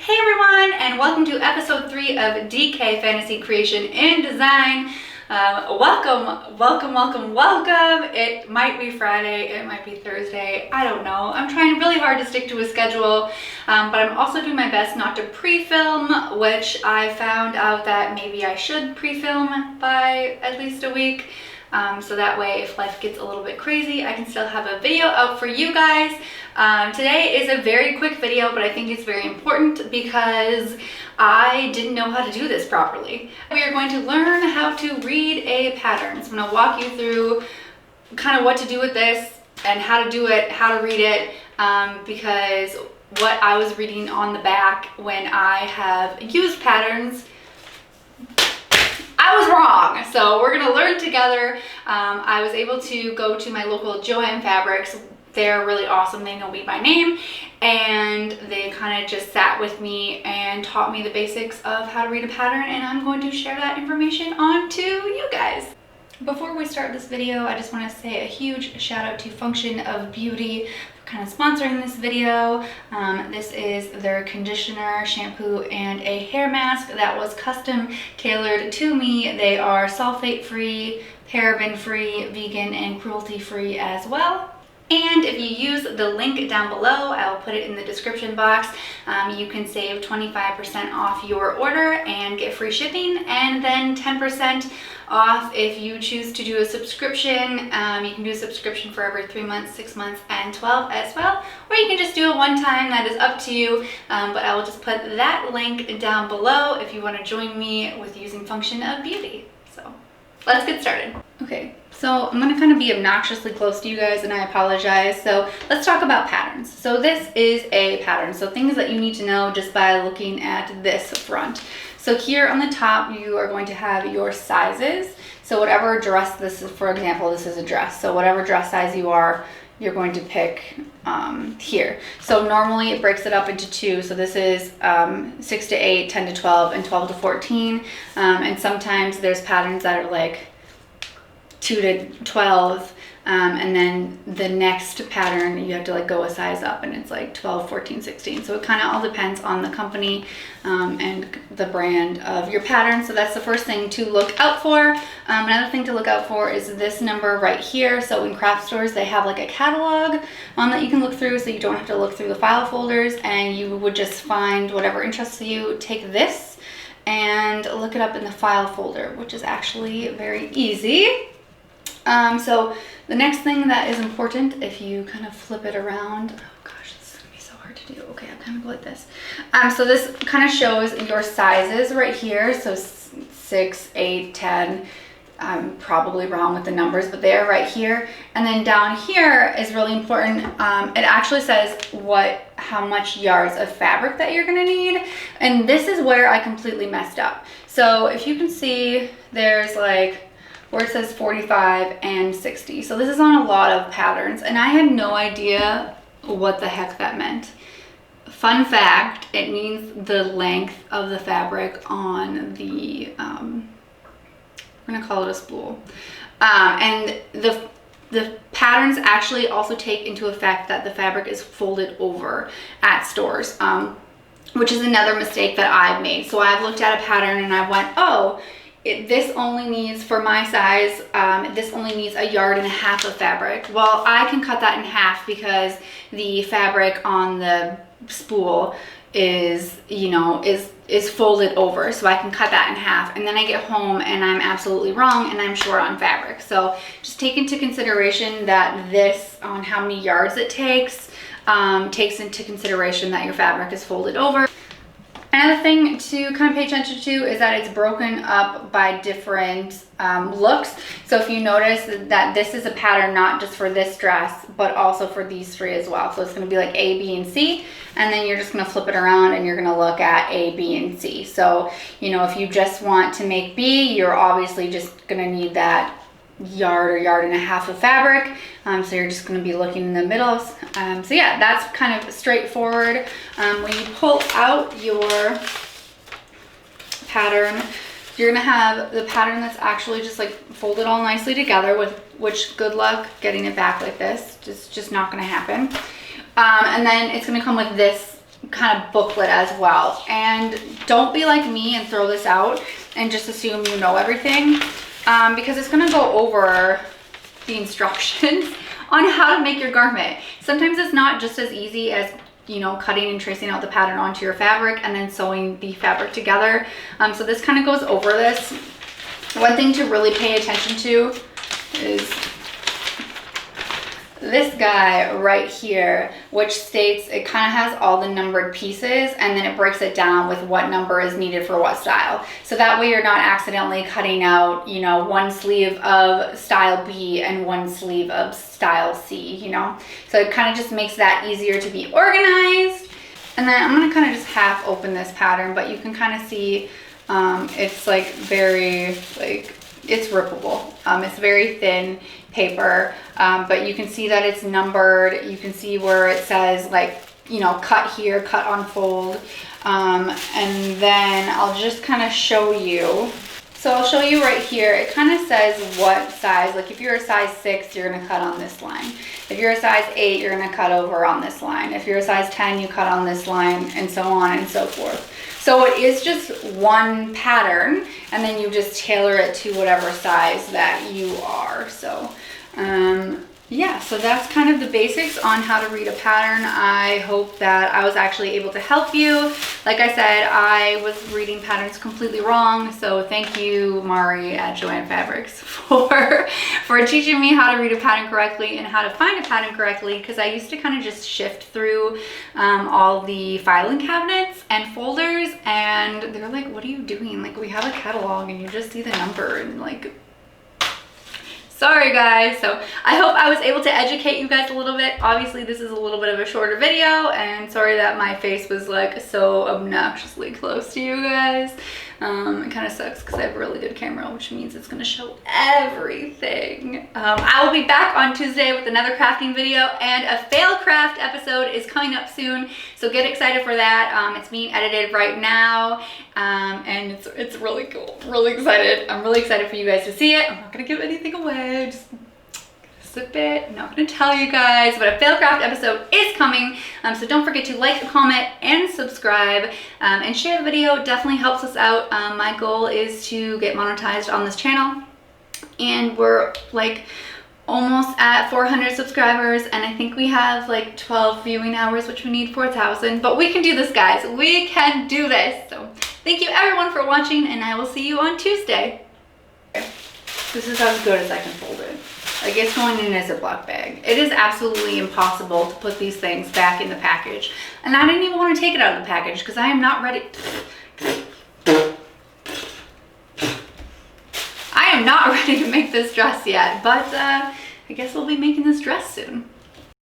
Hey everyone, and welcome to episode 3 of DK Fantasy Creation and Design. Welcome. It might be Friday, it might be Thursday, I don't know. I'm trying really hard to stick to a schedule, but I'm also doing my best not to pre-film, which I found out that maybe I should pre-film by at least a week. So that way, if life gets a little bit crazy, I can still have a video out for you guys. Today is a very quick video, but I think it's very important because I didn't know how to do this properly. We are going to learn how to read a pattern. So I'm going to walk you through kind of what to do with this and how to do it, how to read it, because what I was reading on the back when I have used patterns, I was wrong. So we're gonna learn together. I was able to go to my local Joann Fabrics. They're really awesome. They know me by name, and they kind of just sat with me and taught me the basics of how to read a pattern, and I'm going to share that information on to you guys. Before we start this video, I just want to say a huge shout out to Function of Beauty for kind of sponsoring this video. This is their conditioner, shampoo, and a hair mask that was custom tailored to me. They are sulfate free, paraben free, vegan, and cruelty free as well. And if you use the link down below, I'll put it in the description box, you can save 25% off your order and get free shipping, and then 10% off if you choose to do a subscription. You can do a subscription for every 3 months, 6 months, and 12 as well, or you can just do it one time. That is up to you, but I will just put that link down below if you want to join me with using Function of Beauty. So let's get started. Okay, so I'm going to kind of be obnoxiously close to you guys, and I apologize. So let's talk about patterns. So this is a pattern. So things that you need to know just by looking at this front. So here on the top, you are going to have your sizes. So whatever dress this is, for example, this is a dress. So whatever dress size you are, you're going to pick here. So normally it breaks it up into 2. So this is 6 to 8, 10 to 12, and 12 to 14. And sometimes there's patterns that are like 2 to 12, and then the next pattern you have to like go a size up, and it's like 12, 14, 16. So it kind of all depends on the company and the brand of your pattern. So that's the first thing to look out for. Another thing to look out for is this number right here. So in craft stores, they have like a catalog that you can look through, so you don't have to look through the file folders, and you would just find whatever interests you. Take this and look it up in the file folder, which is actually very easy. So the next thing that is important, if you kind of flip it around, oh gosh, this is gonna be so hard to do. Okay, I'm kind of good at this. So this kind of shows your sizes right here. So 6, 8, 10, I'm probably wrong with the numbers, but they're right here. And then down here is really important. It actually says how much yards of fabric that you're gonna need. And this is where I completely messed up. So if you can see, there's like, where it says 45 and 60. So this is on a lot of patterns, and I had no idea what the heck that meant. Fun fact, it means the length of the fabric on the, we're gonna call it a spool. And the patterns actually also take into effect that the fabric is folded over at stores, which is another mistake that I've made. So I've looked at a pattern and I went, oh, this only needs, for my size, this only needs 1.5 yards of fabric. Well, I can cut that in half because the fabric on the spool is, you know, is folded over. So I can cut that in half, and then I get home and I'm absolutely wrong and I'm short on fabric. So just take into consideration that this, on how many yards it takes into consideration that your fabric is folded over. Another thing to kind of pay attention to is that it's broken up by different looks. So if you notice that this is a pattern not just for this dress, but also for these 3 as well. So it's going to be like A, B, and C, and then you're just going to flip it around and you're going to look at A, B, and C. So, you know, if you just want to make B, you're obviously just going to need that 1 or 1.5 yards of fabric. So you're just going to be looking in the middle. So yeah, that's kind of straightforward. When you pull out your pattern, you're going to have the pattern that's actually just like folded all nicely together, which good luck getting it back like this. Just not going to happen. And then it's going to come with this kind of booklet as well. And don't be like me and throw this out and just assume you know everything, because it's gonna go over the instructions on how to make your garment. Sometimes it's not just as easy as, you know, cutting and tracing out the pattern onto your fabric and then sewing the fabric together. So this kind of goes over this. One thing to really pay attention to is this guy right here, which states it kind of has all the numbered pieces, and then it breaks it down with what number is needed for what style. So that way you're not accidentally cutting out, you know, one sleeve of style B and one sleeve of style C, you know. So it kind of just makes that easier to be organized. And then I'm gonna kind of just half open this pattern, but you can kind of see it's like very, like, it's rippable. It's very thin paper, but you can see that it's numbered. You can see where it says, like, you know, cut here, cut on fold. And then I'll just kind of show you. So I'll show you right here. It kind of says what size. Like if you're a size 6, you're gonna cut on this line. If you're a size 8, you're gonna cut over on this line. If you're a size 10, you cut on this line, and so on and so forth. So it is just one pattern, and then you just tailor it to whatever size that you are. So yeah, so that's kind of the basics on how to read a pattern. I hope that I was actually able to help you. Like I said, I was reading patterns completely wrong, so thank you, Mari at Joann Fabrics, for teaching me how to read a pattern correctly and how to find a pattern correctly, because I used to kind of just shift through all the filing cabinets and folders, and they're like, what are you doing? Like, we have a catalog and you just see the number, and like, sorry guys. So I hope I was able to educate you guys a little bit. Obviously this is a little bit of a shorter video, and sorry that my face was like so obnoxiously close to you guys. It kind of sucks because I have a really good camera, which means it's going to show everything. I will be back on Tuesday with another crafting video, and a fail craft episode is coming up soon, so get excited for that. It's being edited right now, and it's really cool. Really excited. I'm really excited for you guys to see it. I'm not going to give anything away. Just sip it. I'm not going to tell you guys, but a fail craft episode is coming. So don't forget to like, comment, and subscribe, and share the video. It definitely helps us out. My goal is to get monetized on this channel, and we're like almost at 400 subscribers, and I think we have like 12 viewing hours, which we need 4,000, but we can do this, guys. We can do this. So thank you everyone for watching, and I will see you on Tuesday. This is as good as I can fold it. Like, it's going in a Ziploc bag. It is absolutely impossible to put these things back in the package. And I didn't even want to take it out of the package because I am not ready. I am not ready to make this dress yet, but I guess we'll be making this dress soon.